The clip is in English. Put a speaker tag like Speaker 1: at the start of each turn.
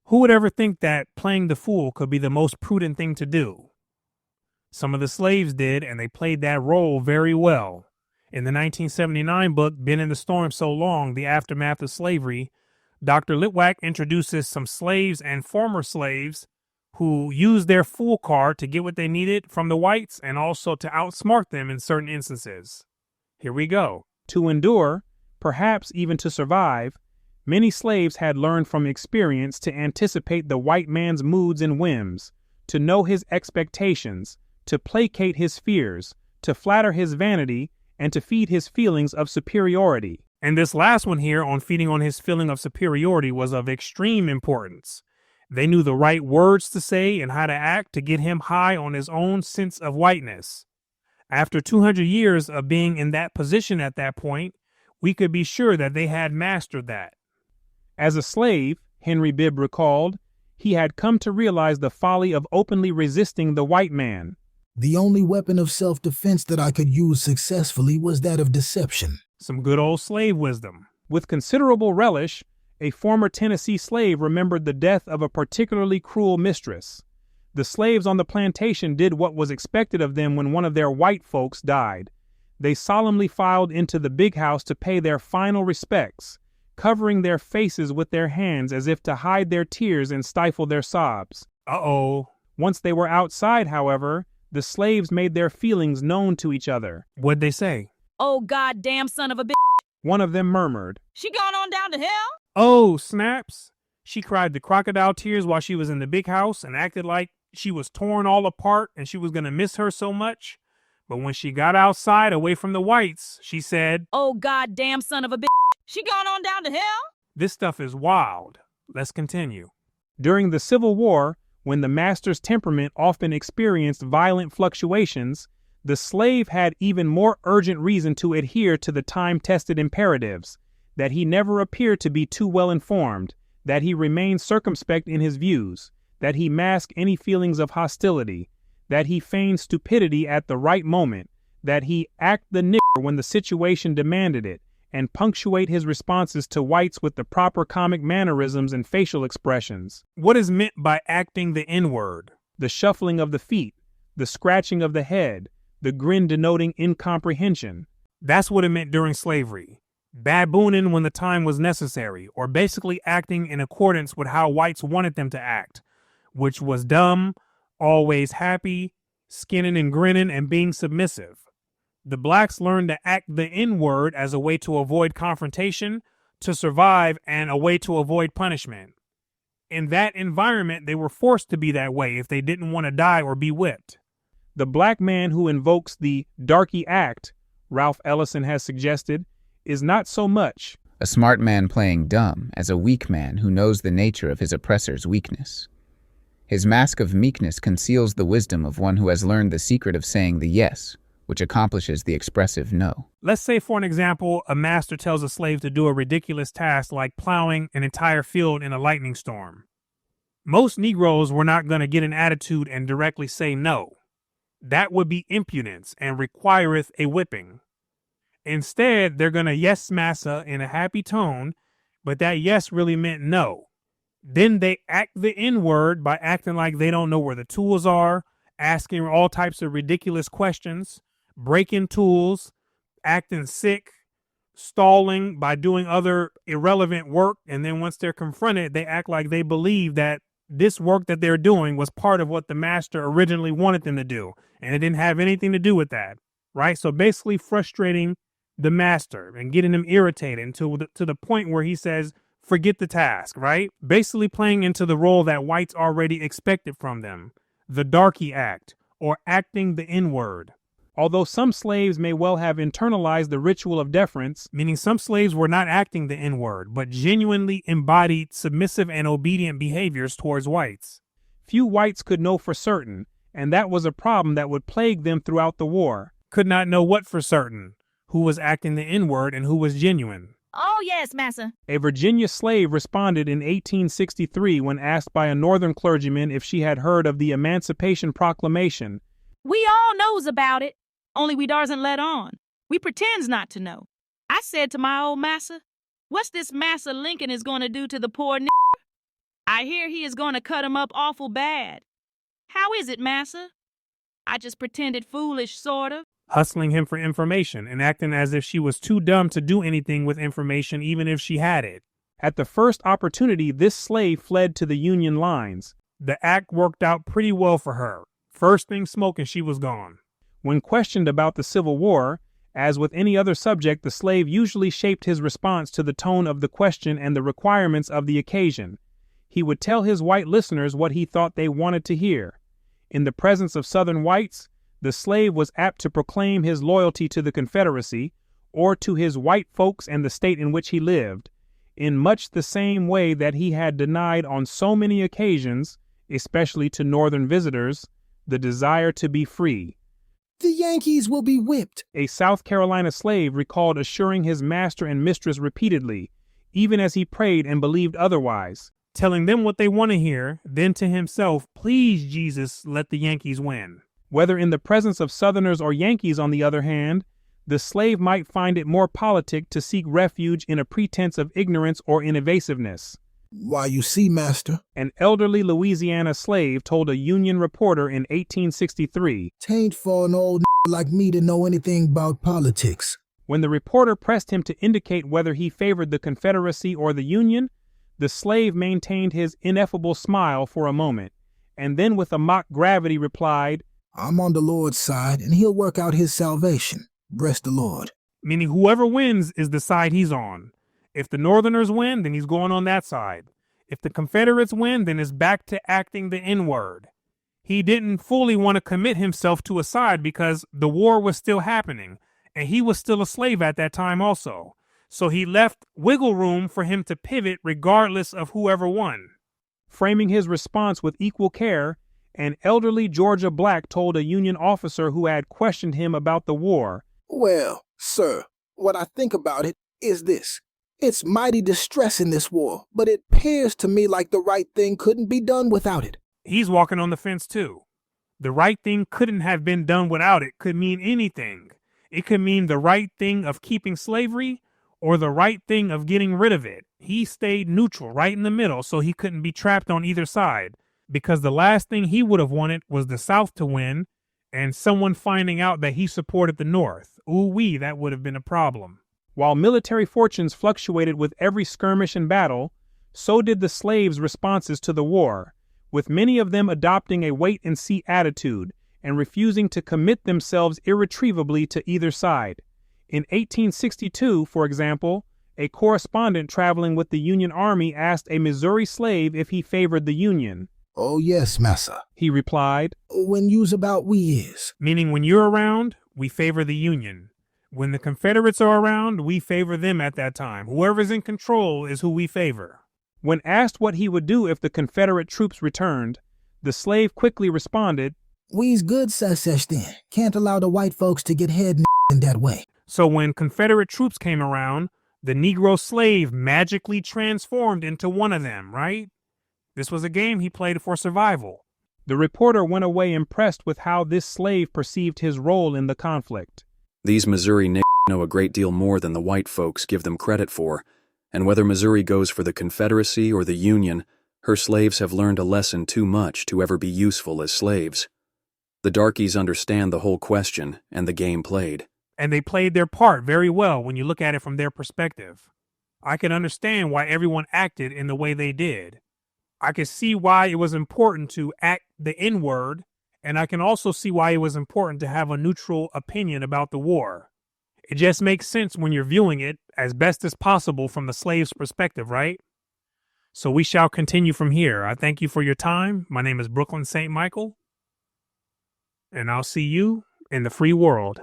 Speaker 1: Who would ever think that playing the fool could be the most prudent thing to do? Some of the slaves did, and they played that role very well. In the 1979 book, Been in the Storm So Long, The Aftermath of Slavery, Dr. Litwack introduces some slaves and former slaves who used their fool card to get what they needed from the whites and also to outsmart them in certain instances. Here we go. To endure, perhaps even to survive, many slaves had learned from experience to anticipate the white man's moods and whims, to know his expectations, to placate his fears, to flatter his vanity, and to feed his feelings of superiority. And this last one here on feeding on his feeling of superiority was of extreme importance. They knew the right words to say and how to act to get him high on his own sense of whiteness. After 200 years of being in that position at that point, we could be sure that they had mastered that. As a slave, Henry Bibb recalled, he had come to realize the folly of openly resisting the white man.
Speaker 2: The only weapon of self-defense that I could use successfully was that of deception.
Speaker 1: Some good old slave wisdom. With considerable relish, a former Tennessee slave remembered the death of a particularly cruel mistress. The slaves on the plantation did what was expected of them when one of their white folks died. They solemnly filed into the big house to pay their final respects, covering their faces with their hands as if to hide their tears and stifle their sobs. Uh-oh. Once they were outside, however, the slaves made their feelings known to each other. What'd they say?
Speaker 3: "Oh, goddamn son of a bitch."
Speaker 1: One of them murmured.
Speaker 3: "She gone on down to hell?"
Speaker 1: Oh, snaps. She cried the crocodile tears while she was in the big house and acted like she was torn all apart and she was going to miss her so much. But when she got outside away from the whites, she said,
Speaker 3: "Oh, goddamn son of a bitch. She gone on down to hell?"
Speaker 1: This stuff is wild. Let's continue. During the Civil War, when the master's temperament often experienced violent fluctuations, the slave had even more urgent reason to adhere to the time-tested imperatives, that he never appeared to be too well informed, that he remained circumspect in his views, that he masked any feelings of hostility, that he feigned stupidity at the right moment, that he act the nigger when the situation demanded it, and punctuate his responses to whites with the proper comic mannerisms and facial expressions. What is meant by acting the N-word? The shuffling of the feet, the scratching of the head, the grin denoting incomprehension. That's what it meant during slavery. Babooning when the time was necessary, or basically acting in accordance with how whites wanted them to act, which was dumb, always happy, skinning and grinning, and being submissive. The blacks learned to act the N-word as a way to avoid confrontation, to survive, and a way to avoid punishment. In that environment, they were forced to be that way if they didn't want to die or be whipped. The black man who invokes the darky act, Ralph Ellison has suggested, is not so much
Speaker 4: a smart man playing dumb as a weak man who knows the nature of his oppressor's weakness. His mask of meekness conceals the wisdom of one who has learned the secret of saying the yes, which accomplishes the expressive no.
Speaker 1: Let's say, for an example, a master tells a slave to do a ridiculous task like plowing an entire field in a lightning storm. Most Negroes were not going to get an attitude and directly say no. That would be impudence and requireth a whipping. Instead, they're going to yes massa in a happy tone, but that yes really meant no. Then they act the N-word by acting like they don't know where the tools are, asking all types of ridiculous questions, breaking tools, acting sick, stalling by doing other irrelevant work. And then once they're confronted, they act like they believe that this work that they're doing was part of what the master originally wanted them to do. And it didn't have anything to do with that, right? So basically frustrating the master and getting him irritated to the point where he says, forget the task, right? Basically playing into the role that whites already expected from them, the darky act, or acting the N-word. Although some slaves may well have internalized the ritual of deference, meaning some slaves were not acting the N-word, but genuinely embodied submissive and obedient behaviors towards whites. Few whites could know for certain, and that was a problem that would plague them throughout the war. Could not know what for certain, who was acting the N-word and who was genuine.
Speaker 3: "Oh, yes, massa."
Speaker 1: A Virginia slave responded in 1863 when asked by a Northern clergyman if she had heard of the Emancipation Proclamation.
Speaker 3: "We all knows about it, only we darsn't let on. We pretends not to know. I said to my old massa, what's this Massa Lincoln is going to do to the poor nigger? I hear he is going to cut him up awful bad. How is it, massa? I just pretended foolish, sort of.
Speaker 1: Hustling him for information and acting as if she was too dumb to do anything with information even if she had it. At the first opportunity, this slave fled to the Union lines. The act worked out pretty well for her. First thing smoking, she was gone. When questioned about the Civil War, as with any other subject, the slave usually shaped his response to the tone of the question and the requirements of the occasion. He would tell his white listeners what he thought they wanted to hear. In the presence of Southern whites, the slave was apt to proclaim his loyalty to the Confederacy or to his white folks and the state in which he lived, in much the same way that he had denied on so many occasions, especially to Northern visitors, the desire to be free.
Speaker 2: The Yankees will be whipped.
Speaker 1: A South Carolina slave recalled assuring his master and mistress repeatedly, even as he prayed and believed otherwise, telling them what they want to hear, then to himself, "Please, Jesus, let the Yankees win." Whether in the presence of Southerners or Yankees, on the other hand, the slave might find it more politic to seek refuge in a pretense of ignorance or in evasiveness.
Speaker 2: Why, you see, master,
Speaker 1: An elderly Louisiana slave told a Union reporter in 1863,
Speaker 2: "'Tain't for an old like me to know anything about politics."
Speaker 1: When the reporter pressed him to indicate whether he favored the Confederacy or the Union, the slave maintained his ineffable smile for a moment, and then with a mock gravity replied,
Speaker 2: "I'm on the Lord's side, and he'll work out his salvation. Bless the Lord."
Speaker 1: meaning whoever wins is the side he's on. If the Northerners win, then he's going on that side. If the Confederates win, then it's back to acting the N-word. He didn't fully want to commit himself to a side because the war was still happening, and he was still a slave at that time also. So he left wiggle room for him to pivot regardless of whoever won. Framing his response with equal care, an elderly Georgia black told a Union officer who had questioned him about the war,
Speaker 2: "Well, sir, what I think about it is this. It's mighty distressing, this war, but it appears to me like the right thing couldn't be done without it."
Speaker 1: He's walking on the fence too. The right thing couldn't have been done without it could mean anything. It could mean the right thing of keeping slavery or the right thing of getting rid of it. He stayed neutral right in the middle so he couldn't be trapped on either side, because the last thing he would have wanted was the South to win and someone finding out that he supported the North. Ooh-wee, that would have been a problem. While military fortunes fluctuated with every skirmish and battle, so did the slaves' responses to the war, with many of them adopting a wait-and-see attitude and refusing to commit themselves irretrievably to either side. In 1862, for example, a correspondent traveling with the Union Army asked a Missouri slave if he favored the Union.
Speaker 2: "Oh, yes, massa.
Speaker 1: He replied,
Speaker 2: When you's about we is."
Speaker 1: meaning when you're around, we favor the Union. When the Confederates are around, we favor them at that time. Whoever's in control is who we favor. When asked what he would do if the Confederate troops returned, the slave quickly responded,
Speaker 2: "We's good such then. Can't allow the white folks to get head in that way."
Speaker 1: So when Confederate troops came around, the Negro slave magically transformed into one of them, right? This was a game he played for survival. The reporter went away impressed with how this slave perceived his role in the conflict.
Speaker 5: These Missouri niggas know a great deal more than the white folks give them credit for, and whether Missouri goes for the Confederacy or the Union, her slaves have learned a lesson too much to ever be useful as slaves. The darkies understand the whole question and the game played.
Speaker 1: And they played their part very well when you look at it from their perspective. I can understand why everyone acted in the way they did. I can see why it was important to act the N-word, and I can also see why it was important to have a neutral opinion about the war. It just makes sense when you're viewing it as best as possible from the slave's perspective, right? So we shall continue from here. I thank you for your time. My name is Brooklyn St. Michael, and I'll see you in the free world.